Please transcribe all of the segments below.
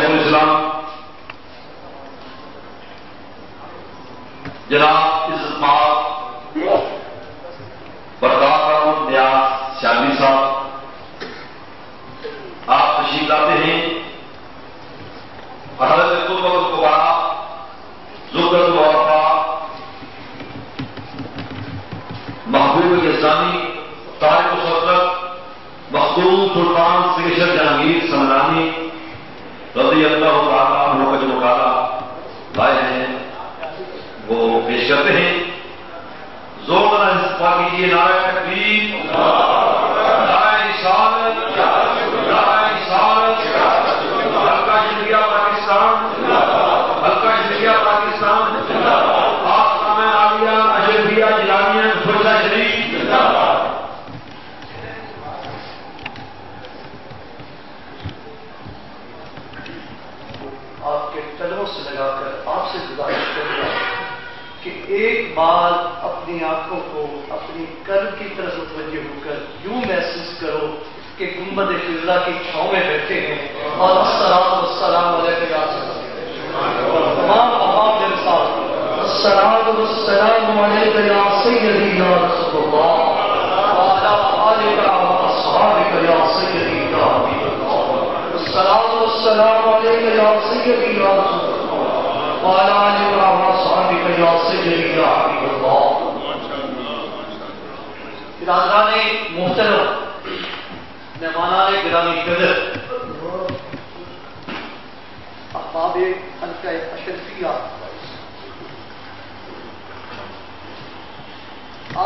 شیخ الاسلام جناب عزت مآب برکات احمد نیاز سیالی صاحب آپ تشریف لاتے ہیں. حضرت قطب الکبریٰ زبدۃ العرفاء محبوب یزدانی طارق السلطنت مخدوم سلطان سنگیشر جہانگیر سمرانی رضی اللہ تعالیٰ عنہ کا جو مقالہ لائے ہیں وہ پیش کرتے ہیں. زور بنا استفاق کیجیے. نعرہ تکبیر، نعرہ رسالت، نعرہ رسالت. حلقہ شریعہ پاکستان، حلقہ شریعہ پاکستان، آستانہ عالیہ اشرفیہ جیلانیہ فرقہ شریف. آپ کے قدموں سے لگا کر آپ سے گزارش کروں گا کہ ایک بار اپنی آنکھوں کو اپنی قلب کی طرف متوجہ ہو کر یوں محسوس کرو کہ گنبد قبلہ کی چھاؤں میں بیٹھے ہیں اور الصلاۃ والسلام علیک یا تمام احباب میرے ساتھ الصلاۃ والسلام علیک یا سیدی یا رسول اللہ وعلی آلک واصحابک یا سیدی یا حبیب اللہ. الصلاۃ والسلام علیک یا سیدی یا رسول اللہ وعلی آلک واصحابک یا سیدی یا حبیب اللہ. برادران محترم، مہمانان گرامی قدر، احباب حلقہ اشرفیہ،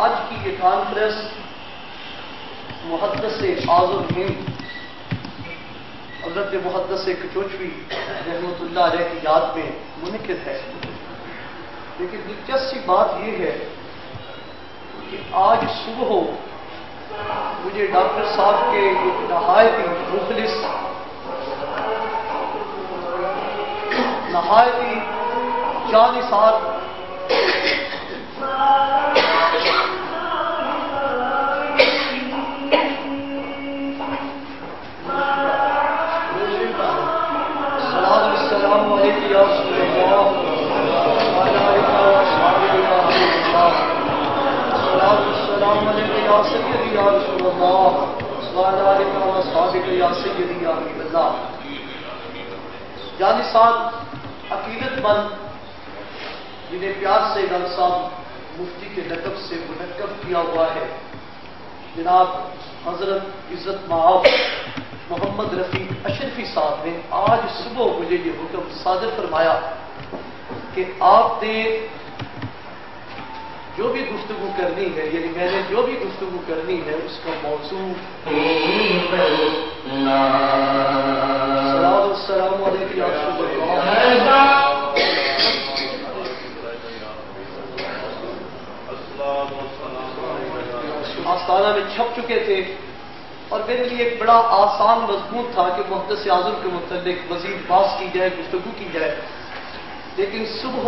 آج کی یہ کانفرنس محدث اعظم ہند حضرت محدث کچوچوی رحمۃ اللہ علیہ کی یاد میں منعقد ہے. لیکن دلچسپ بات یہ ہے کہ آج صبح مجھے ڈاکٹر صاحب کے ایک نہایت ہی مخلص، نہایت ہی جانثار السلام علیکم یا رسول اللہ السلام علیکم یا سیدی یا رسول اللہ وعلی آلک واصحابک یا سیدی یا حبیب اللہ. جانثار عقیدت مند جنہیں پیار سے گل صاحب مفتی کے لقب سے منعقد کیا ہوا ہے، جناب حضرت عزت مآب محمد رفیق اشرفی صاحب نے آج صبح مجھے یہ حکم صادر فرمایا کہ آپ نے جو بھی گفتگو کرنی ہے، یعنی میں نے جو بھی گفتگو کرنی ہے اس کا موضوع السلام علیکم یا رسول اللہ آستانہ میں چھپ چکے تھے، اور میرے لیے ایک بڑا آسان مضمون تھا کہ محدث اعظم کے متعلق مزید بحث کی جائے، گفتگو کی جائے. لیکن صبح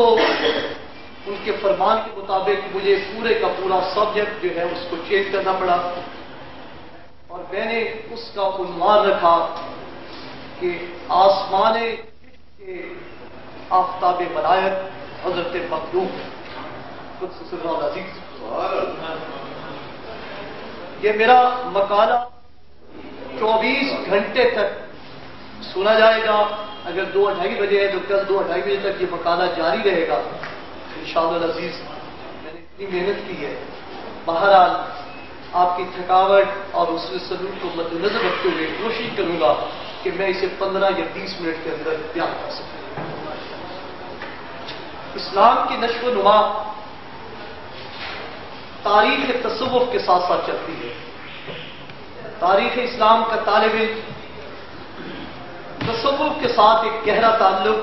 ان کے فرمان کے مطابق مجھے پورے کا پورا سبجیکٹ جو ہے اس کو چینج کرنا پڑا، اور میں نے اس کا عنوان رکھا کہ آسمان کے آفتاب ملائک حضرت مخدوم قدس سرہ العزیز. یہ میرا مقالہ 24 گھنٹے تک سنا جائے گا. اگر 2-2:30 بجے ہے تو کل 2-2:30 بجے تک یہ مقالہ جاری رہے گا انشاءاللہ العزیز. میں نے اتنی محنت کی ہے. بہرحال آپ کی تھکاوٹ اور اس سلوک کو مد نظر رکھتے ہوئے کوشش کروں گا کہ میں اسے 15 یا 20 منٹ کے اندر بیان کر سکوں. اسلام کی نشو و نما تاریخ تصوف کے ساتھ ساتھ چلتی ہے. تاریخ اسلام کا طالب علم تصوف کے ساتھ ایک گہرا تعلق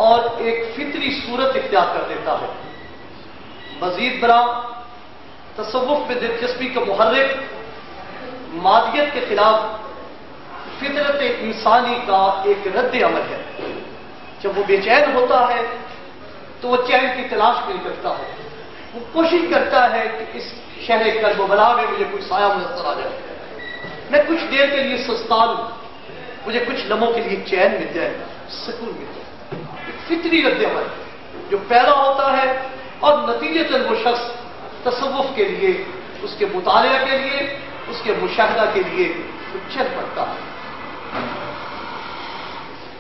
اور ایک فطری صورت اختیار کر دیتا ہے. مزید برآں تصوف میں دلچسپی کا محرک مادیت کے خلاف فطرت انسانی کا ایک رد عمل ہے. جب وہ بے چین ہوتا ہے تو وہ چین کی تلاش نہیں کرتا ہے. وہ کوشش کرتا ہے کہ اس شہر کرب و بلا میں مجھے کوئی سایہ نظر آ جائے، میں کچھ دیر کے لیے سستا لوں. مجھے کچھ لمحوں کے لیے چین مل جائے، سکون مل جائے. ایک فطری رد عمل جو پیدا ہوتا ہے اور نتیجتاً وہ شخص تصوف کے لیے، اس کے مطالعہ کے لیے، اس کے مشاہدہ کے لیے چل پڑتا ہے.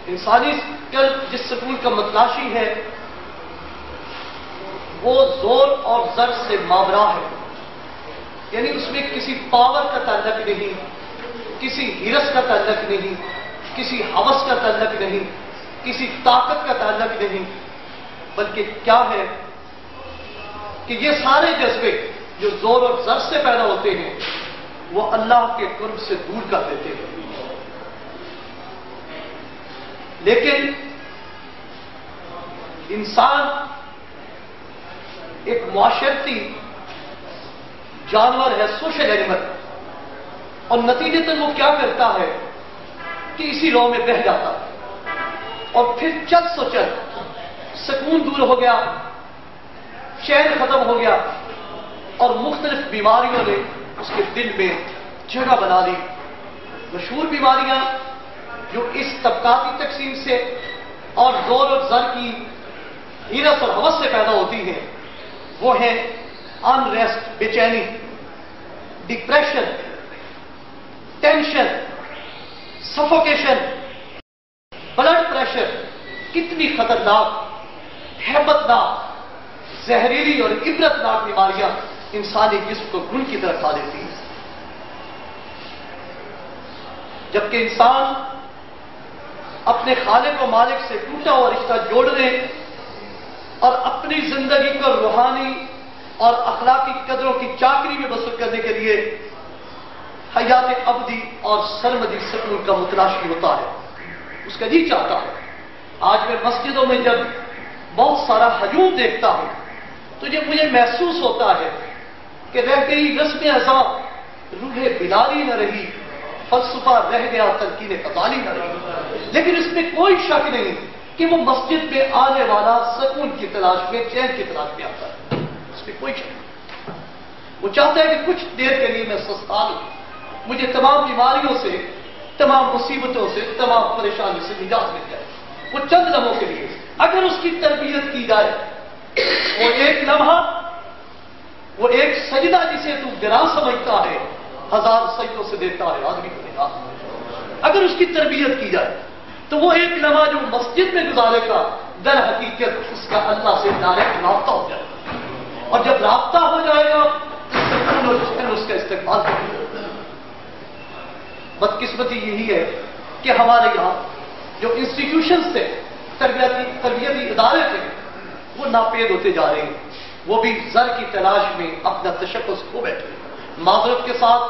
انسانی قلب جس سکون کا متلاشی ہے وہ زور اور زر سے ماورا ہے، یعنی اس میں کسی پاور کا تعلق نہیں، کسی ہرس کا تعلق نہیں، کسی ہوس کا تعلق نہیں، کسی طاقت کا تعلق نہیں، بلکہ کیا ہے کہ یہ سارے جذبے جو زور اور زر سے پیدا ہوتے ہیں وہ اللہ کے قرب سے دور کر دیتے ہیں. لیکن انسان ایک معاشرتی جانور ہے، سوشل اینیمل، اور نتیجتاً وہ کیا کرتا ہے کہ اسی رو میں بہہ جاتا ہے، اور پھر چل سو چل سکون دور ہو گیا، چین ختم ہو گیا، اور مختلف بیماریوں نے اس کے دل میں جگہ بنا لی. مشہور بیماریاں جو اس طبقاتی تقسیم سے اور زور اور زر کی ہیرس اور ہوس سے پیدا ہوتی ہیں وہ ہیں انریسٹ، بے چینی، depression, tension, suffocation, blood pressure. کتنی خطرناک، ہیبتناک، زہریلی اور عبرتناک بیماریاں انسانی جسم کو گھن کی طرف کھا دیتی ہیں. جبکہ انسان اپنے خالق و مالک سے ٹوٹا ہوا رشتہ جوڑنے اور اپنی زندگی کو روحانی اور اخلاقی قدروں کی چاکری میں بسر کرنے کے لیے حیات ابدی اور سرمدی سکون کا متلاشی ہوتا ہے، اس کا جی چاہتا ہے. آج میں مسجدوں میں جب بہت سارا ہجوم دیکھتا ہوں تو یہ مجھے محسوس ہوتا ہے کہ رہ گئی رسم ازاں، روح بلالی نہ رہی، فلسفہ رہ گیا، تلقین غزالی نہ رہی. لیکن اس میں کوئی شک نہیں کہ وہ مسجد میں آنے والا سکون کی تلاش میں، چین کی تلاش میں آتا ہے، اس میں کوئی شک نہیں. وہ چاہتا ہے کہ کچھ دیر کے لیے میں سستا لوں، مجھے تمام بیماریوں سے، تمام مصیبتوں سے، تمام پریشانی سے نجات مل جائے. وہ چند لمحوں کے لیے اگر اس کی تربیت کی جائے، وہ ایک لمحہ، وہ ایک سجدہ جسے تو گراں سمجھتا ہے، 1000 سجدوں سے دیتا ہے آدمی کو نجات. اگر اس کی تربیت کی جائے تو وہ ایک لمحہ جو مسجد میں گزارے گا در حقیقت اس کا اللہ سے ڈائریکٹ رابطہ ہو جائے گا، اور جب رابطہ ہو جائے گا تو اس کا استقبال کرے گا. بدقسمتی یہی ہے کہ ہمارے یہاں جو انسٹیٹیوشنز تھے، تربیتی ادارے تھے، وہ ناپید ہوتے جا رہے ہیں. وہ بھی زر کی تلاش میں اپنا تشخص کھو بیٹھے، معذرت کے ساتھ،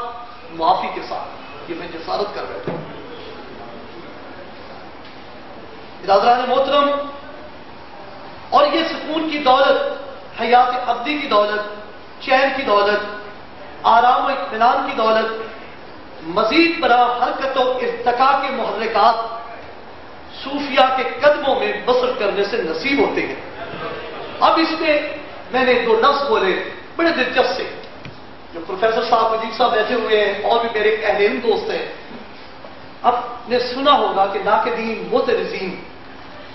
معافی کے ساتھ، یہ میں جسارت کر بیٹھا ہوں. حضرات محترم، اور یہ سکون کی دولت، حیات ابدی کی دولت، چین کی دولت، آرام و اطمینان کی دولت، مزید برآں حرکت و ارتقاء کے محرکات صوفیاء کے قدموں میں بسر کرنے سے نصیب ہوتے ہیں. اب اس میں نے 2 لفظ بولے بڑے دلچسپ سے، جو پروفیسر صاحب مجید صاحب بیٹھے ہوئے ہیں اور بھی میرے اہل علم دوست ہیں. اب نے سنا ہوگا کہ ناقدین، معترضین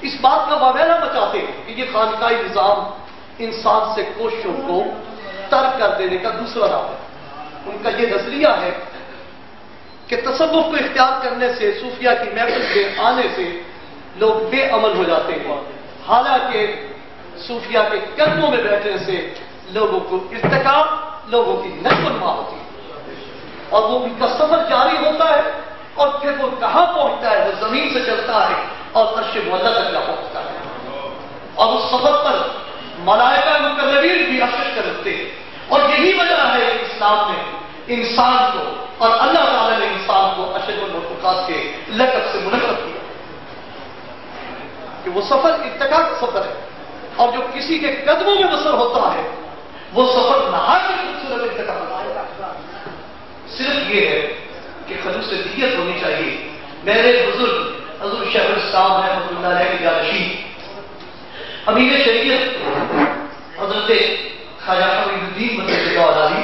اس بات کا واویلا مچاتے ہیں کہ یہ خانقاہی نظام انسان سے کوششوں کو ترک کر دینے کا دوسرا راہ ہے. ان کا یہ نظریہ ہے کہ تصوف کو اختیار کرنے سے، صوفیاء کی محفل کے آنے سے لوگ بے عمل ہو جاتے ہیں، حالانکہ صوفیاء کے قدموں میں بیٹھنے سے لوگوں کو ارتقاء، لوگوں کی نشو و نما ہوتی ہے، اور وہ ان کا سفر جاری ہوتا ہے، اور پھر وہ کہاں پہنچتا ہے؟ وہ زمین سے چلتا ہے اور عرش معلا تک جا پہنچتا ہے. اور اس سفر پر ملائکہ مقربین بھی اثر کرتے ہیں. اور یہی وجہ ہے کہ اسلام نے انسان کو اور اللہ تعالی نے انسان کو اشرف المخلوقات کے لقب سے منعقد کیا کہ وہ سفر ارتقاء کا سفر ہے، اور جو کسی کے قدموں میں بسر ہوتا ہے وہ سفر نہایت خوبصورت ارتقاء ہوتا ہے. صرف یہ ہے کہ خلوص نیت ہونی چاہیے. میرے بزرگ حضور شیخ الاسلام رحمۃ اللہ علیہ کے جانشین امیر شریعت حضرت خواجہ فرید الدین مطلب علی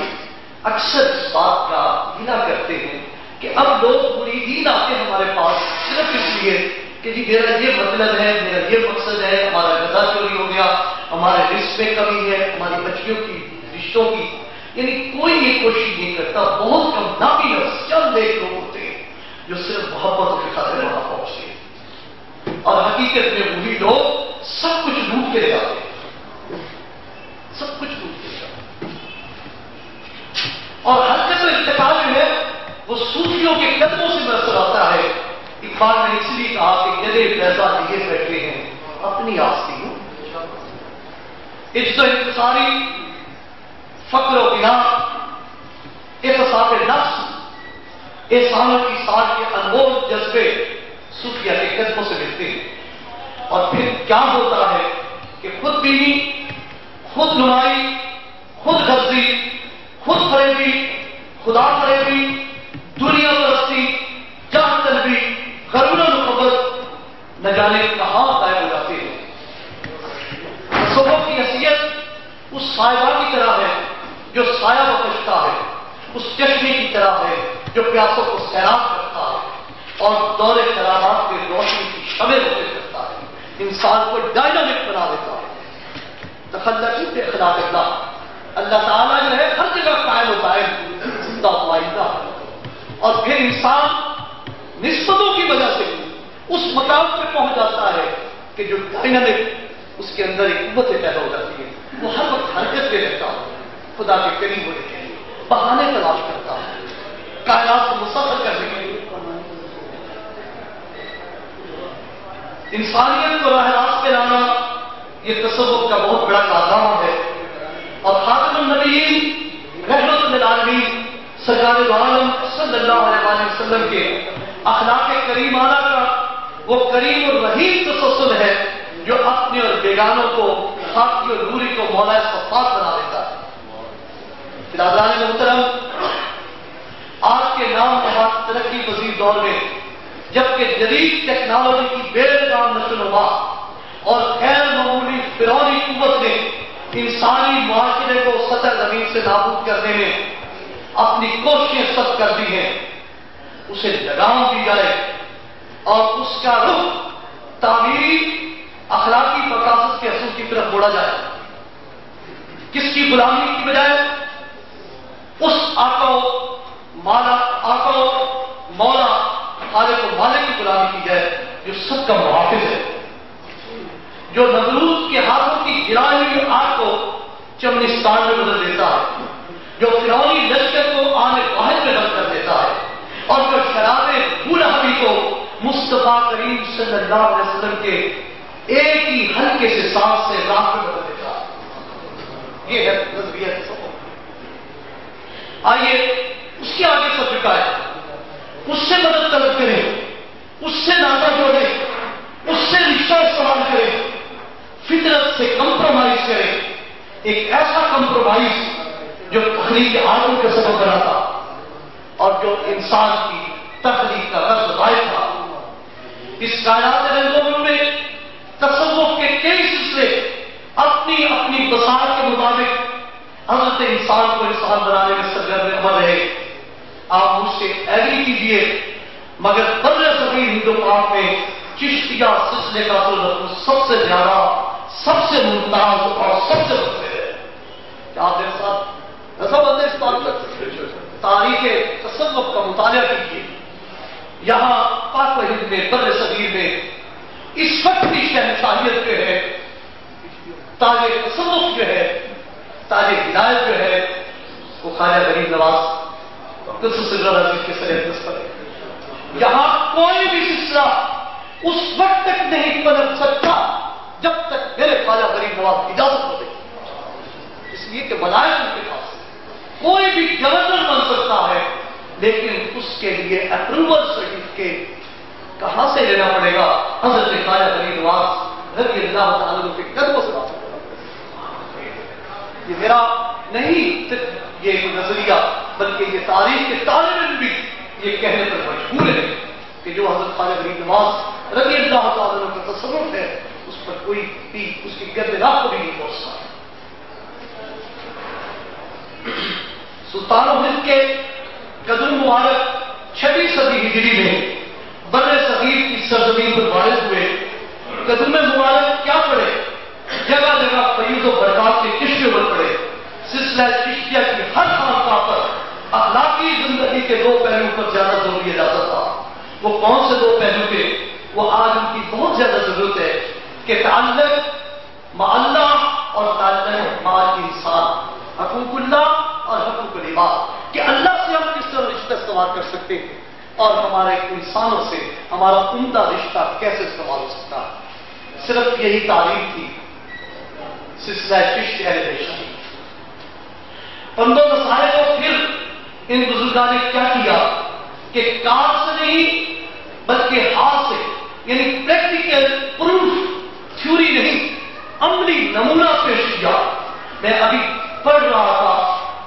اکثر اس بات کا گلہ کرتے ہیں کہ اب لوگ مریدین آتے ہیں ہمارے پاس صرف اس لیے کہ جی میرا یہ مطلب ہے، میرا یہ مقصد ہے، ہمارا غذا چوری ہو گیا، ہمارے رزق میں کمی ہے، ہماری بچیوں کی رشتوں کی، یعنی کوئی یہ کوشش نہیں کرتا. بہت کم نامی لفظ چند ایک لوگ ہوتے ہیں جو صرف محبت کے خاطر وہاں پہنچتے ہیں، اور حقیقت میں وہی لوگ سب کچھ لوٹ کے لے جاتے ہیں، سب کچھ لوٹ کے لے جاتے ہیں. اور حرکت و ارتقا جو ہے وہ صوفیوں کے قدموں سے میسر آتا ہے. اقبال نے اس لیے کہا کہ گلے پیسہ لیے بیٹھے ہیں اپنی آستی ہوں، عزت و انتصاری، فقر و غنا، احساس نفس، احسانوں کی ساٹھ کے انمول جذبے صوفیہ کے قدموں سے ملتے ہیں. اور پھر کیا ہوتا ہے کہ خود بینی، خود نمائی، خود غرضی، خود فریبی، خدا فریبی، دنیا پرستی، جان طلبی، غرور و محبت نہ جانے کہاں غائب ہو جاتے ہیں. تصوف کی حیثیت اس سائبہ کی طرح ہے جو سایہ بخشتا ہے، اس چشمے کی طرح ہے جو پیاسوں کو سیراب کرتا ہے اور دور کرامات کے روشنی کی شمع روشن کرتا ہے، انسان کو ڈائنامک بنا دیتا ہے. تخلق اخلاق اللہ تعالیٰ جو ہے ہر جگہ قائم ہوتا ہے، زندہ پائندہ. اور پھر انسان نسبتوں کی وجہ سے اس مقام پہ پہنچ جاتا ہے کہ جو ڈائنامک اس کے اندر ایک قوت پیدا ہو جاتی ہے. وہ ہر وقت حرکت میں رہتا ہے، خدا کے قریب ہونے کے لیے بہانے تلاش کرتا ہے، کائنات کو مسخر کرنے کے لیے. انسانیت کو راہ راست پہ لانا یہ تصوف کا بہت بڑا کارنامہ ہے. اور خاتم النبیین رحمت للعالمین سرکار دو عالم صلی اللہ علیہ وسلم کے اخلاق کریمانہ کا وہ کریم اور رحیم تسلسل ہے جو اپنے اور بیگانوں کو، خاکی اور نوری کو مولا صفات بنا دیتا ہے. برادران محترم، آج کے نام نہاد ترقی پذیر دور میں جبکہ جدید ٹیکنالوجی کی بے نام نشو و نما اور غیر معمولی فرعونی قوت نے انسانی معاشرے کو سطح زمین سے نابود کرنے میں اپنی کوششیں سب کر دی ہیں، اسے لگام دی جائے اور اس کا رخ تعمیری اخلاقی مقاصد کے اصول کی طرف موڑا جائے. کس کی غلامی کی بجائے اس آقا مولا خالق و مالک کی غلامی کی جائے جو سب کا محافظ ہے، جو نمرود کے ہاتھوں کی گرائی ہوئی آگ کو چمنستان میں بدل دیتا ہے، جو فرعونی لشکر کو آنے واحد میں بند کر دیتا ہے، اور جو شراب بولہبی کو مصطفیٰ کریم صلی اللہ علیہ وسلم کے ایک ہی ہلکے سے سانس سے راہ میں بدل دیتا ہے. یہ ہے نظریہ تصوف. آئیے اس کے آگے سب جھکائے، اس سے مدد طلب کریں، اس سے ناطہ جوڑیں، اس سے رشتہ استعمال کریں، فطرت سے کمپرومائز کریں. ایک ایسا کمپرومائز جو تخلیق آدم کا سبب بنا تھا اور جو انسان کی تخلیق کا رس ظاہر تھا. اس کائنات رنگوں میں تصوف کے کئی سلسلے اپنی اپنی بصارت کے مطابق حضرت انسان کو انسان بنانے میں سرگرم عمل رہے. آپ مجھ سے ایگری کیجیے، مگر بر صغیر ہندوستان میں چشتیہ سلسلے کا تو سب سے زیادہ، سب سے ممتاز اور سب سے بہتر ہے. کیا آپ میرے ساتھ رضا بندے اس بات پر تاریخ تصوف کا مطالعہ کیجیے. یہاں پاک و ہند میں، بر صغیر میں اس وقت کی شہنشاہیت جو ہے، تاج تصوف جو ہے، تاج ہدایت جو ہے، وہ خواجہ غریب نواز قدس سر عزیز کے سر پر ہے. یہاں کوئی بھی سلسلہ اس وقت تک نہیں پنپ سکتا جب تک میرے خواجہ غریب نواز کی اجازت ہو گئی. اس لیے کہ ملائک ان کے پاس کوئی بھی گورنر بن سکتا ہے، لیکن اس کے لیے اپروول سرٹیفکیٹ کہاں سے لینا پڑے گا؟ حضرت خواجہ غریب نواز رضی اللہ تعالیٰ کے قدموں سے حاصل کرنا پڑے گا. یہ میرا نہیں صرف یہ نظریہ، بلکہ یہ تاریخ کے طالب علم بھی یہ کہنے پر مجبور ہے کہ جو حضرت خواجہ غریب نواز رضی اللہ تعالیٰ کا تصور ہے اس پر کوئی بھی اس کی گرد راہ کو بھی نہیں پہنچ سکتا. سلطان و ہند کے قدم مبارک 6ویں صدی ہجری میں بر صغیر کی سرزمین پر وارد ہوئے، قدم مبارک کیا پڑے، جگہ جگہ فیض و برکات کے چشمے بن پڑے۔ سلسلہ چشتیہ کی ہر خانقاہ پر اخلاقی زندگی کے 2 پہلو پر زیادہ زور دیا جاتا تھا۔ وہ کون سے 2 پہلو تھے؟ وہ آج ان کی بہت زیادہ ضرورت ہے کہ تعلق مع اللہ اور تعلق مع انسان، حقوق اللہ اور حقوق العباد، کہ اللہ سے ہم کس طرح رشتہ استوار کر سکتے ہیں اور ہمارے انسانوں سے ہمارا عمدہ رشتہ کیسے استعمال ہو سکتا ہے۔ صرف یہی تعریف تھی سلسلہ چشت اہل بیت۔ بندوں مسائل کو پھر ان بزرگان نے کیا کیا کہ کار سے نہیں بلکہ ہاتھ سے، یعنی پریکٹیکل پروف، تھیوری نہیں، عملی نمونہ پیش کیا۔ میں ابھی پڑھ رہا تھا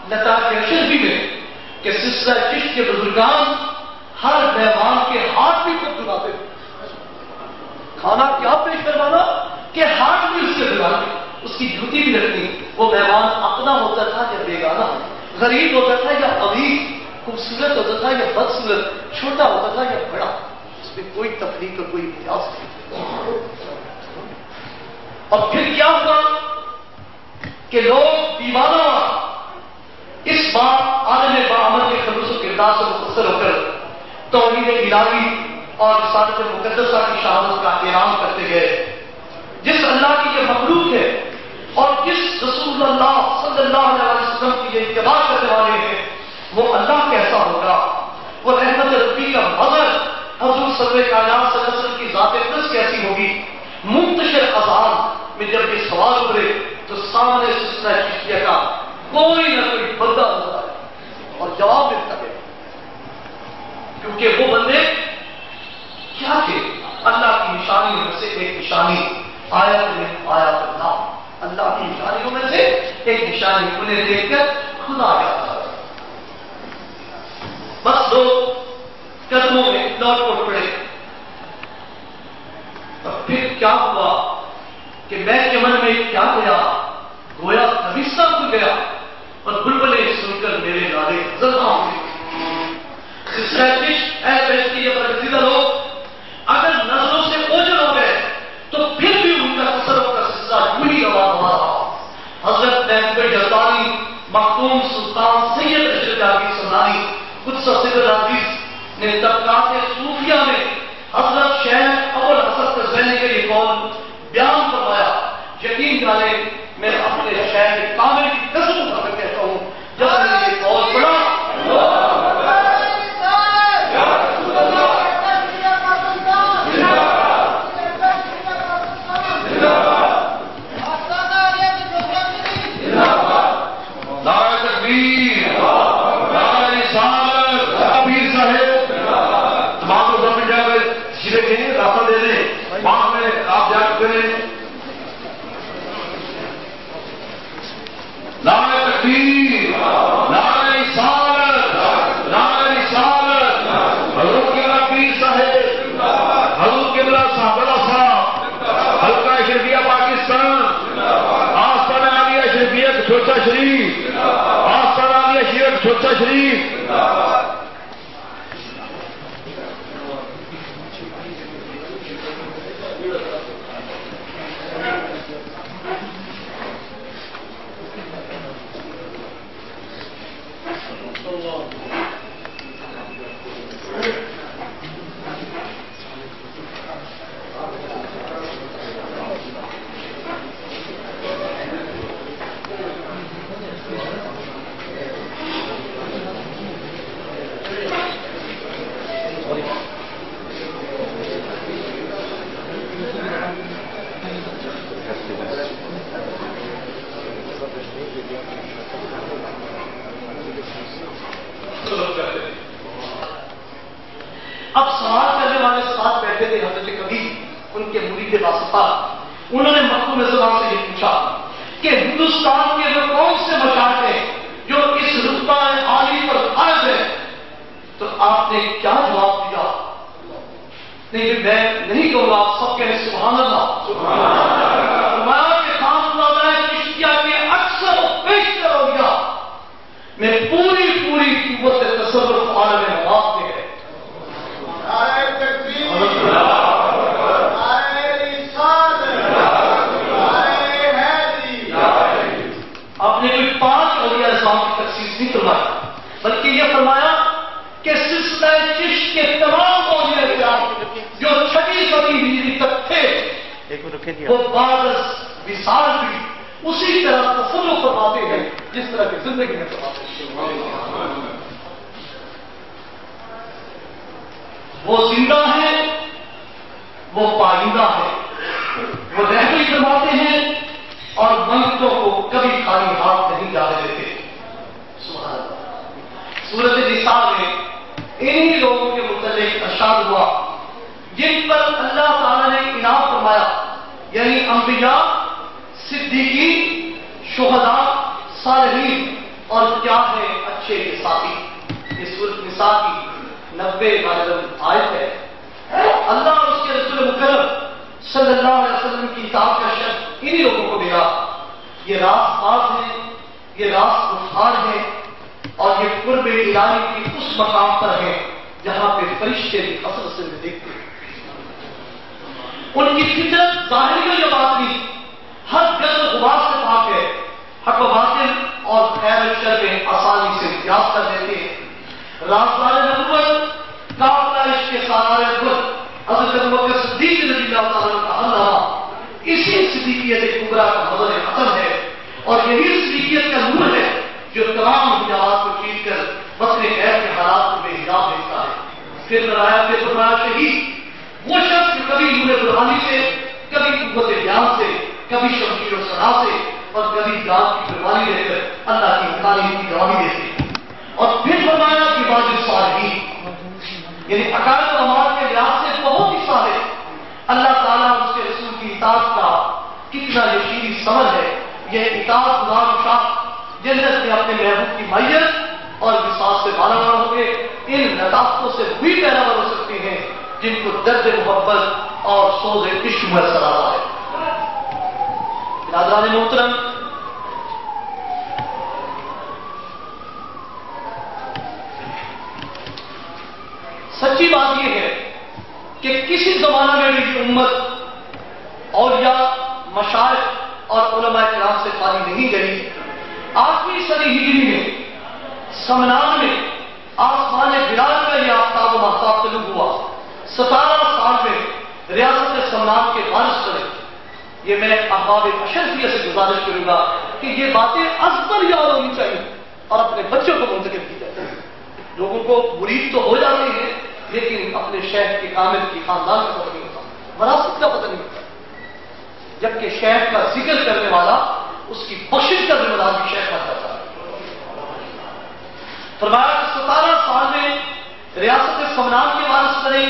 لطائف اشرفی میں کہ سلسلہ چشت کے بزرگان ہر مہمان کے ہاتھ بھی خود دھلاتے تھے۔ کھانا کیا پیش کروانا کہ ہاتھ بھی اس کے دھلاتے، اس کی جوتی بھی رکھنی۔ وہ مہمان اپنا ہوتا تھا یا بیگانہ، غریب ہوتا تھا یا امیر، خوبصورت ہوتا تھا یا بدصورت، چھوٹا ہوتا تھا یا بڑا، اس میں کوئی تفریق اور کوئی امتیاز نہیں۔ اور پھر کیا ہوا کہ لوگ دیوانہ اس بات عالم باعمل کے خلوص و کردار سے متاثر ہو کر توحید الہی اور رسالت مقدسہ کی شہادت کا اعلان کرتے گئے۔ جس اللہ کی یہ مخلوق ہے اور جس رسول اللہ صلی اللہ علیہ وسلم کی یہ اتباع کرنے والے ہیں، وہ اللہ کیسا ہوگا، وہ رحمت ربی کا مظہر حضور صلی اللہ علیہ وسلم کی ذات اقدس کیسی ہوگی۔ منتشر اذہان میں جب یہ سوال ابھرے تو سامنے سلسلہ چشتیہ کا کوئی نہ کوئی بندہ نظر آیا اور جواب ملتا ہے، کیونکہ وہ بندے کیا تھے؟ اللہ کی نشانیوں میں سے ایک نشانی آیات اللہ، اللہ کی نشانیوں میں سے ایک نشانی انہیں دیکھ کر خدا آیا۔ بس لوگ قدموں میں لوٹ پوٹ پڑے۔ اور پھر کیا ہوا کہ میں چمن میں کیا گیا، گویا نبیسہ کھل گیا اور بلبلیں سن کر میرے نالے زدہ ہوئے۔ سلسلہ چشت اہل بیت کی یہ برگزیدہ لوگ اگر نظروں سے اوجھل ہو گئے تو پھر بھی ان کا تصرف کا سلسلہ یوں ہی روا ہوا رہا۔ حضرت محمد جرطانی مختوم سلطان سید اشرف علی سمنانی قدس سر العزیز نے طبقات صوفیہ میں حضرت شیخ ابو الحسن الزینی کا یہ قول بیان فرمایا۔ یقین جانیں میں اپنے شیخ کامل کی قسم اٹھا کر کہتا ہوں، جب میں نے یہ قول پڑھا چھوٹا شریف، آستانہ عالیہ شریف چھوٹا شریف۔ اب سوال کرنے والے ساتھ بیٹھے تھے حضرت کبیر، ان کے مرید واسطہ، انہوں نے مختوم زبان سے یہ پوچھا کہ ہندوستان کے وہ کون سے مشاہد ہیں جو اس رتبہ عالی پر فائز ہے؟ تو آپ نے کیا جواب دیا؟ نہیں میں نہیں کہوں گا، سب کہنے سبحان اللہ، سبحان اللہ۔ فرمایا کہ خانقاہ چشتیہ کے اکثر و بیشتر ہو گیا میں پوری قوت تصور عالم مواد میں ہے۔ بنی ہجری تک تھے وہ بعد وصال بھی اسی طرح تصور فرماتے ہیں جس طرح کی زندگی میں فرماتے ہیں. وہ زندہ ہیں، وہ پائندہ ہے، وہ رہبری فرماتے ہیں اور منگتوں کو کبھی خالی ہاتھ نہیں جانے دیتے. سبحان اللہ. سورۃ النساء میں انہی لوگوں کے متعلق ارشاد ہوا جن پر اللہ تعالیٰ نے انعام فرمایا، یعنی انبیاء، صدیقین، شہداء، صالحین، اور کیا ہے اچھے کے ساتھی. یہ سورۃ النساء کی 90 آیت ہے. اللہ اور اس کے رسول مکرم صلی اللہ علیہ وسلم کی اطاعت کا شرف انہی لوگوں کو ملا. یہ راست باز ہیں، یہ راست گفتار ہیں، اور یہ قرب الہی کی اس مقام پر ہیں جہاں پہ فرشتے بھی حسرت سے دیکھتے ہیں. ان کی فطرت ظاہری میں یہ بات نہیں، ہر گرد و غبار سے پاک ہے، حق و باطل اور خیر و شر میں آسانی سے امتیاز کر دیتے ہیں. رازدار نبوت، کاملہ عشق سالار خود حضرت ابوبکر صدیق رضی اللہ تعالیٰ کا اللہ اسی صدیقیت کبریٰ کا مظہر ختم ہے، اور یہی صدیقیت کا نور ہے جو تمام حجابات کو چیر کر وطن غیر کے حالات کو بے حجاب دیکھتا ہے. پھر فرمایا شہید وہ شخص جو کبھی نور برہانی سے، کبھی قوت بیان سے، کبھی شمشیر و سنا سے، اور کبھی جان کی قربانی دے کر اللہ کی تعلیم کی گواہی دیتے. اور پھر فرمایا کہ بعض صالحین، یعنی عقائد و اعمال کے لحاظ سے بہت ہی صالح. اللہ تعالیٰ اور اس کے رسول کی اطاعت کا کتنا یقینی ثمر ہے. یہ اطاعت گزار شاہ جنت میں اپنے محبوب کی معیت اور وصال سے مالا ہو کے ان لطافتوں سے بھی پیراور ہو سکتے ہیں جن کو درد محبت اور سوز عشق میسر آتا ہے. برادران محترم، سچی بات یہ ہے کہ کسی زمانہ میں بھی امت اولیاء، مشائخ اور علماء کرام سے خالی نہیں گئی. 8ویں صدی ہجری میں سمنان میں آسمان بلال کا یہ آفتاب و مہتاب طلوع ہوا. 17 سال میں ریاست سمنان کے وارث کرے. یہ میں احباب اشرفیہ سے گزارش کروں گا کہ یہ باتیں ازبر یاد ہونی چاہیے اور اپنے بچوں کو منتقل کی جائے. لوگوں کو مرید تو ہو جاتے ہیں لیکن اپنے شیخ کے کامل کی خاندان کا پتہ نہیں ہوتا، وراثت کا پتہ نہیں ہوتا. جبکہ شیخ کا ذکر کرنے والا اس کی بخشش کرنے والا بھی شیخ بن جاتا ہے. فرمایا 17 سال میں ریاست سمنان کے وارث کرے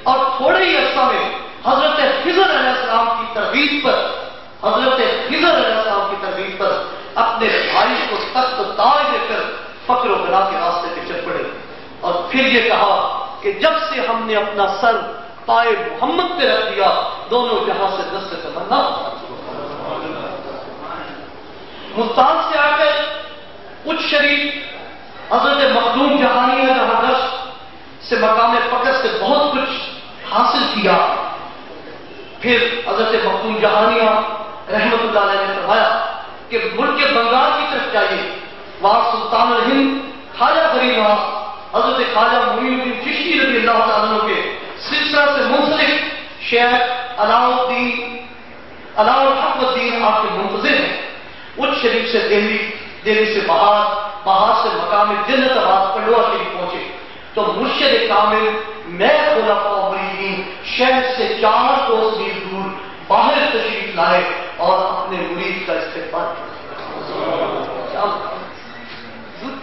اور تھوڑے ہی عرصہ میں حضرت خضر علیہ السلام کی ترغیب پر اپنے بھائی کو تخت و تاج دے کر فقر و غنا کے راستے پہ چل پڑے. اور پھر یہ کہا کہ جب سے ہم نے اپنا سر پائے محمد پہ رکھ دیا دونوں جہاں سے دست تمنا. ملتان سے آ کر کچھ شریف حضرت مخدوم جہانیہ جہاں دست سے مقام فقر سے بہت کچھ حاصل کیا. پھر حضرت مخدوم جہانیہ رحمت اللہ علیہ نے فرمایا کہ ملک بنگال کی طرف جائیے، وہاں سلطان الہند خواجہ فرید نواز حضرت خواجہ معین الدین چشتی رضی اللہ تعالیٰ عنہ کے سلسلہ سے منسلک شیخ علاء الحق الدین آپ کے منتظر ہیں. اچ شریف سے دہلی سے بہار سے مقام جنت آباد پنڈوا شریف پہنچے تو مرشد کامل میں خلفاء مریدین شہر سے 4 کوس میل دور باہر تشریف لائے اور اپنے مرید کا استقبال کیا.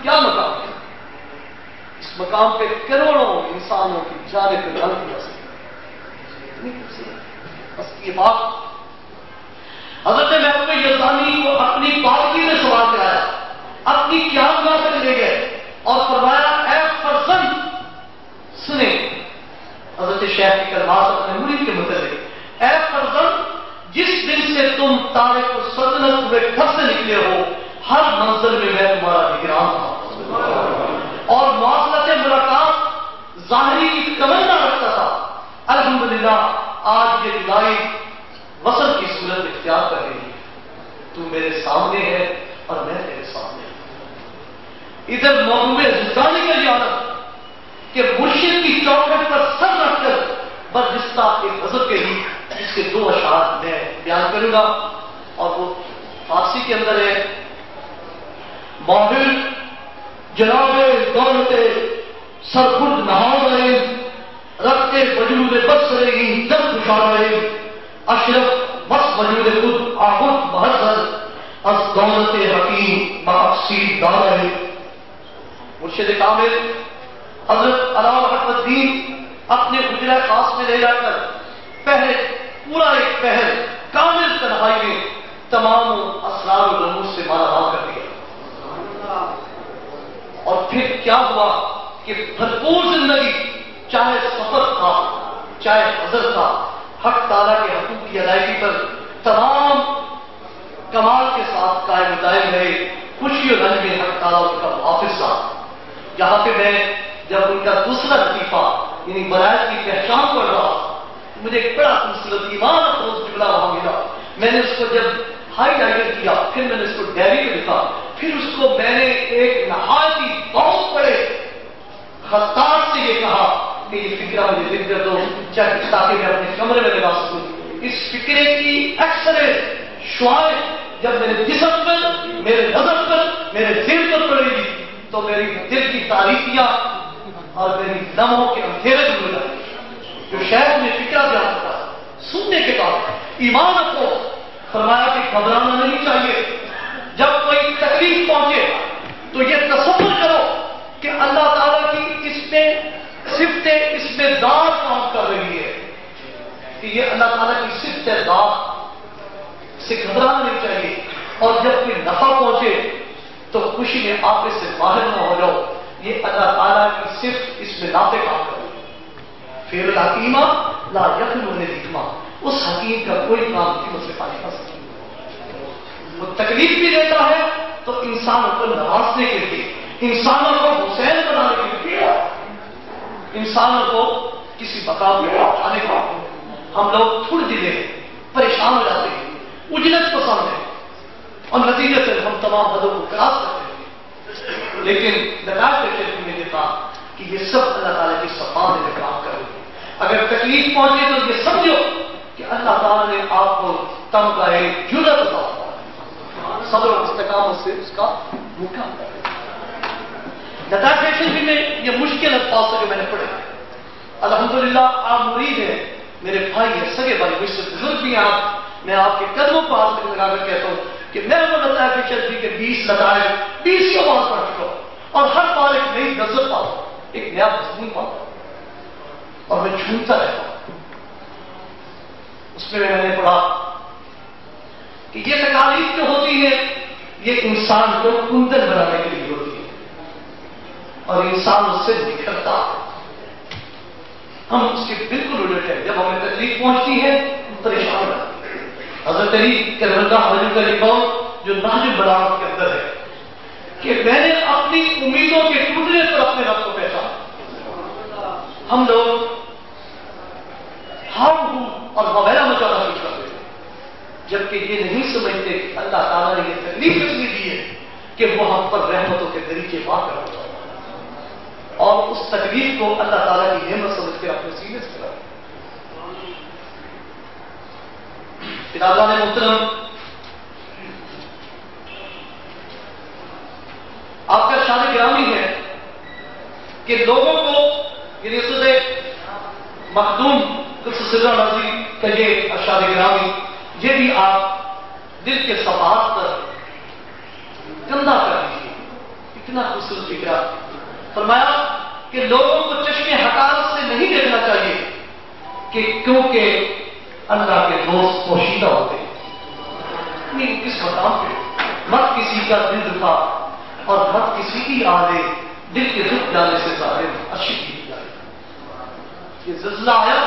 کیا مقام ہے؟ اس مقام پہ کروڑوں انسانوں کی جانیں قربان کی جا سکتی. بس یہ بات حضرت محبوب یزدانی کو اپنی پالکی میں سوار کرایا، اپنی قیامگاہ تک لے گئے اور فرمایا اے فرزند سنیں. حضرت شیخ کی کلمات اپنے مرید کے متعلق، اے فرزند جس دن سے تم تارک السلطنت ہوئے گھر سے نکلے ہو ہر منزل میں میں تمہارا نگران تھا اور مواصلت ملاقات ظاہری کی تمنا رکھتا تھا. الحمدللہ آج یہ جدائی وصل کی صورت اختیار کر رہی ہے. تو میرے سامنے ہے اور میں تیرے سامنے ہوں. ادھر محبوب یزدانی کا یہ عادت کہ مرشد کی چوکھٹ پر سر رکھ کر بردست گزشتہ ایک غزل کے ہی اس کے 2 اشعار میں بیان کروں گا، اور وہ فارسی کے اندر ہے: ماہر جناب دولت سرخرد نہارے رکھتے وجود بس رہی جب خوشارے اشرف بس وجود خود آہد بہتر از دولت حکیم باقسی دارے. مرشد کامل حضرت علامہ حق الدین اپنے حجرہ خاص میں لے جا کر پورا ایک پہر کامل تنہائی میں تمام اسرار و رموز سے مالا مال کر دیا. اور پھر کیا ہوا کہ بھرپور زندگی، چاہے سفر تھا چاہے حضر تھا، حق تعالیٰ کے حقوق کی ادائیگی پر تمام کمال کے ساتھ قائم دائم رہے. خوشی اور رنج میں حق تعالیٰ ان کا محافظ تھا. یہاں پہ میں جب ان کا دوسرا لطیفہ یعنی برائت کی پہچان پڑ رہا، مجھے ایک بڑا خوبصورت ایمان افروز جملہ وہاں ملا. میں نے اس کو جب ہائی لائٹر کیا، پھر میں نے اس کو ڈائری پہ لکھا، پھر اس کو میں نے ایک نہایت ہی بہت بڑے خطاط سے یہ کہا کہ یہ فکرہ مجھے لکھ دے دو تاکہ میں اپنے کمرے میں لگا سکوں. اس فکرے کی اکثر شعائیں جب میرے جسم پر، میرے نظر پر، میرے دل پر پڑے گی تو میری دل کی تاریخیاں اور میری لمحوں کے اندھیرے دور جائیں. جو شاید میں فکرہ بیان کرتا سننے کے بعد ایمان کو فرمایا کہ گھبرانا نہیں چاہیے. جب کوئی تکلیف پہنچے تو یہ تصور کرو کہ اللہ تعالیٰ کی اس میں صفتیں اس میں ذات کام کر رہی ہے، کہ یہ اللہ تعالیٰ کی صفت ذات سے گھبرانا نہیں چاہیے. اور جب کوئی نفع پہنچے تو خوشی میں آپ اس سے باہر نہ ہو جاؤ، یہ اللہ تعالیٰ کی صرف اس میں نافع کام کر رہی ہے. پھر الحکیمہ لا یخلو من الحکمہ، اس حکیم کا کوئی کام حکمت سے پانی نہ سکتی. وہ تکلیف بھی دیتا ہے تو انسانوں کو نوازنے کے لیے، انسانوں کو حسین بنانے کے لیے، انسانوں کو کسی مقام پہ اٹھانے کے لیے. ہم لوگ تھوڑی دیر پریشان ہو جاتے ہیں، اجلت پسند ہے، اور نتیجے سے ہم تمام حدوں کو کراس کرتے ہیں. لیکن نتائج کے شیخ نے دیکھا کہ یہ سب اللہ تعالیٰ کی صفات میں کام کر رہے ہیں. اگر تکلیف پہنچے تو یہ سمجھو کہ اللہ تعالیٰ نے آپ کو تم کا ایک جرت عطا کیا، صبر و استقامت سے اس کا مقابلہ کرے. نتائج میں یہ مشکل الفاظ جو میں نے پڑھے، الحمدللہ آپ مرید ہیں، میرے بھائی ہیں، سگے بھائی، مجھ سے بزرگ بھی ہیں آپ، میں آپ کے قدموں پر ہاتھ لگا کر کہتا ہوں کہ میں وہ نتائج کے 20 نتائج 20 بات پڑھ چکا ہوں، اور ہر بار ایک نئی نظر پاتا ہوں، ایک نیا مضمون پاتا ہوں، اور میں جھومتا رہتا ہوں. اس میں نے پڑھا کہ یہ تکالیف جو ہوتی ہے یہ انسان کو کندن بنانے کے لیے ہوتی ہے، اور انسان اس سے نکھرتا ہے. ہم اس کے بالکل الٹ ہیں. جب ہمیں تکلیف پہنچتی ہے ہم پریشان ہو جاتے ہیں. حضرت علی کرم اللہ وجہ کا ایک قول جو نہج البلاغہ کے اندر ہے کہ میں نے اپنی امیدوں کے ٹوٹنے پر اپنے رب کو پہچانا. ہم لوگ ہم اور وغیرہ مچانا شروع کرتے ہیں، جبکہ یہ نہیں سمجھتے کہ اللہ تعالیٰ نے یہ تکلیف اس لیے دی ہے کہ وہ ہم پر رحمتوں کے طریقے واقع ہوتا ہے، اور اس تکلیف کو اللہ تعالیٰ کی نعمت سمجھ کے اپنے سینے سے کرا. نے محترم، آپ کا شان گرامی ہے کہ لوگوں کو یعنی حضرت مخدوم قدس سرہ نازی کا یہ ارشاد گرامی، یہ بھی آپ دل کے صفحات پر گندہ کر دیجیے. اتنا خوبصورت فکرہ فرمایا کہ لوگوں کو چشم حقارت سے نہیں دیکھنا چاہیے کہ کیونکہ اللہ کے دوست پوشیدہ ہوتے ہیں. کس مقام پہ مت کسی کا دل دکھا اور مت کسی کی آلے دل کے دکھ جانے سے ظاہر اچھی کی جائے. یہ زلزلہ آیا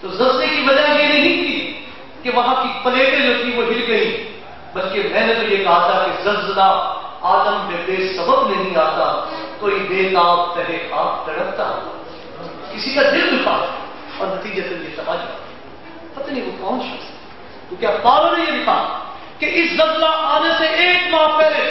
تو زلزلے کی وجہ یہ نہیں تھی کہ وہاں کی پلیٹیں جو تھی وہ ہل گئی، بلکہ میں نے تو یہ کہا تھا کہ زلزلہ آدم میں بے سبب نہیں آتا، کوئی بے تاب تہے خاک تڑپتا، کسی کا دل دکھا اور نتیجے سے یہ سمجھ پتہ نہیں وہ کون شخص. تو کیا پاور نے یہ لکھا کہ اس زلزلہ آنے سے 1 ماہ پہلے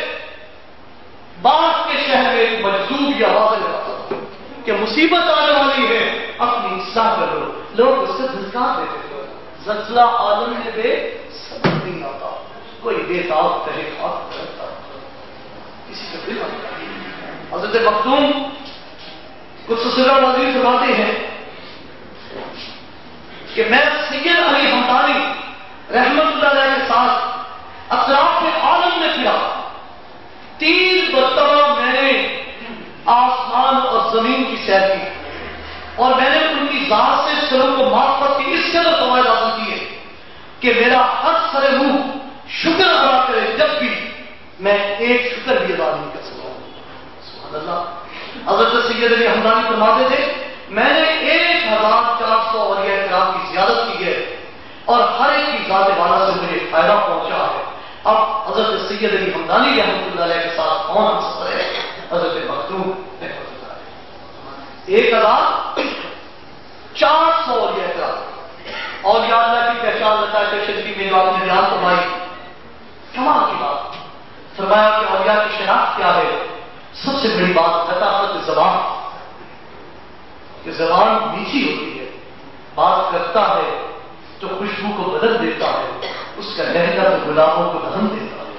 باغ کے شہر میں ایک مجذوب یہ آواز لگا کہ مصیبت آنے والی ہے، اپنی اصلاح کر لو. لوگ اس سے دھکار دیتے تھے. زلزلہ عالم میں بے صبر نہیں آتا. کوئی بے تاب کہے خاک کرتا کسی سے دل آتا. حضرت مختوم کچھ سلسلہ نازل فرماتے ہیں کہ میں سید علی حمدانی رحمت اللہ علیہ کے ساتھ اطراف عالم میں پھرا. 3 مرتبہ میں نے آسمان اور زمین کی سیر کی اور میں نے ان کی ذات سے سلوک و معرفت کی اس قدر فوائد حاصل کیے کہ میرا ہر سر روح شکر ادا کرے جب بھی میں ایک شکر بھی ادا نہیں کر سکتا. سبحان اللہ. حضرت سید علی حمدانی فرماتے تھے میں نے 1400 اولیاء کرام کی زیارت کی ہے اور ہر ایک کی ذات والا سے مجھے فائدہ پہنچا ہے. اب حضرت سید علی حمدانی رحمۃ اللہ علیہ کے ساتھ کون ہم سفر ہے؟ حضرت مختوم رحمۃ اللہ علیہ. 1400 اولیاء کرام. اولیاء اللہ کی پہچان بتا کے شریف میں آپ نے بیان فرمائی. کمال کی بات فرمایا کہ اولیاء کی شناخت کیا ہے. سب سے بڑی بات لطافت زبان کہ زبان میٹھی ہوتی ہے. بات کرتا ہے تو خوشبو کو بدل دیتا ہے. اس کا لہجہ تو گلابوں کو دہن دیتا ہے.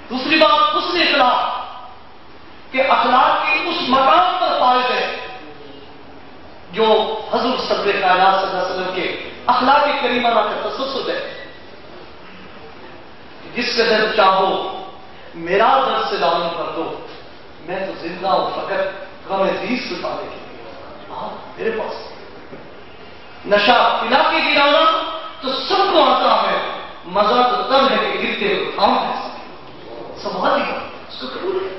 دوسری بات حسن اخلاق کہ اخلاق کی اس مقام پر فائز ہے جو حضور صدر کائنات صلی اللہ علیہ وسلم کے اخلاق کریمانہ کا تسلسل ہے. جس قدر چاہو میرا درد سے لازم کر دو میں تو زندہ ہوں فقط غم عزیز سے پانے کے لیے. میرے پاس نشہ پلا کے گرانا تو سب کو آتا ہے. مزہ تو تب ہے کہ گرتے ہوئے کام ہے سنبھال لیا اس کو قبول ہے.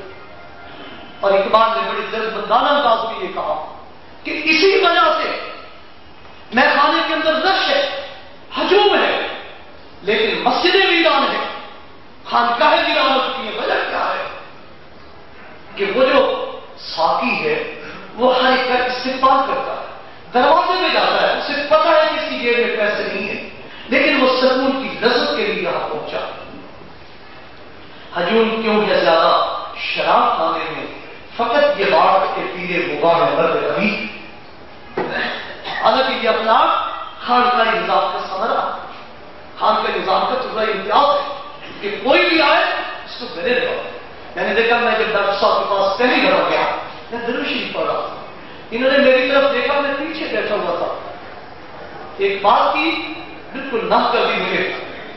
اور اقبال نے بڑی درد مندانہ انداز میں یہ کہا کہ اسی وجہ سے میں خانے کے اندر رش ہے ہجوم ہے لیکن مسجدیں ویران ہے خانقاہیں ویران ہو چکی ہے. وجہ کیا ہے کہ وہ جو ساقی ہے وہ ہر ایک کا استقبال کرتا ہے. دروازے میں جاتا ہے اسے پتا ہے کہ اس کی جیب میں پیسے نہیں ہیں لیکن وہ سکون کی لذت کے لیے یہاں پہنچا. ہجوم کیوں ہے زیادہ شراب کھانے میں فقط یہ بات کے پیلے مباح ہے مرد ابھی. حالانکہ یہ اپنا خانقاہی نظام کا ثمرہ خانقاہی نظام کا ٹکڑا امتیاز ہے کہ کوئی بھی آئے اس کو گلے لگاؤ. میں نے دیکھا میں جب ڈاکٹر صاحب کے پاس پہلی گھر گیا میں درود شریف پڑھ رہا تھا. انہوں نے میری طرف دیکھا میں پیچھے بیٹھا ہوا تھا. ایک بات کی بالکل نہ کر دی مجھے.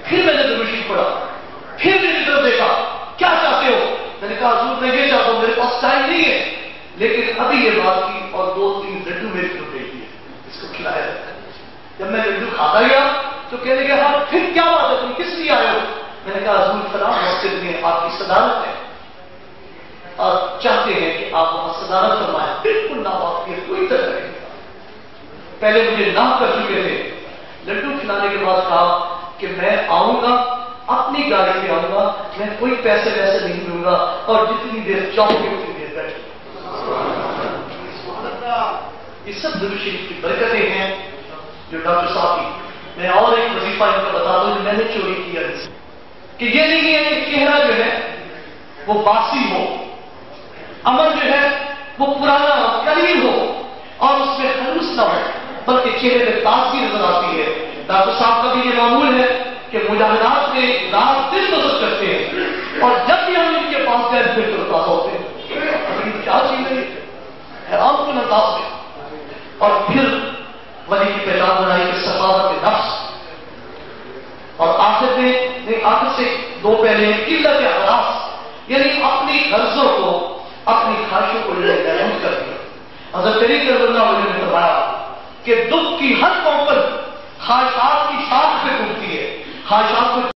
پھر میں نے درود شریف پڑھا. پھر میری طرف دیکھا کیا چاہتے ہو؟ میں نے کہا حضور میں یہ چاہتا ہوں میرے پاس ٹائم نہیں ہے لیکن ابھی یہ بات کی اور 2-3 لڈو میری طرف بھیج دیے اس کو کھلایا جاتا ہے. جب میں لڈو کھاتا گیا تو کہنے لگے ہاں پھر کیا بات ہے تم کس لیے آئے ہو؟ میں نے کہا حضور فلاں مسجد میں آپ کی صدارت ہے اور چاہتے ہیں کہ آپ وہاں صدارت فرمائیں. بالکل نہ واقعی کوئی طرح نہیں. پہلے مجھے نہ کر چکے تھے. لڈو کھلانے کے بعد کہا کہ میں آؤں گا اپنی گاڑی میں آؤں گا میں کوئی پیسے ویسے نہیں دوں گا اور جتنی دیر چاہوں گی اتنی دیر بیٹھوں. یہ سب درود شریف کی برکتیں ہیں جو ڈاکٹر صاحب کی. میں اور ایک وظیفہ ان کا بتا دوں جو میں نے چوری کیا کہ یہ نہیں ہے کہ چہرہ جو ہے وہ باسی ہو عمل جو ہے وہ پرانا ہو قلیل ہو اور اس میں خلوص نہ ہو بلکہ چہرے میں تازگی نظر آتی ہے. ڈاکٹر صاحب کا بھی یہ معمول ہے کہ مجاہدات میں رات دن مدد کرتے ہیں اور جب بھی ہم ان کے پاس گئے پھر تو تازہ ہوتے ہیں. ابھی کیا چیز ہے حیران کن انداز میں. اور پھر ولی کی پہچان بنائی کہ سخاوت نفس اور آخر سے 2 پہلے قلت احراس یعنی اپنی غرضوں کو اپنی خواہشوں کو محدود کر دیا. حضرت علی رضی اللہ عنہ نے فرمایا کہ دکھ کی ہر قوم پر خواہشات کی شاخ پہ ٹوٹتی ہے. خواہشات کو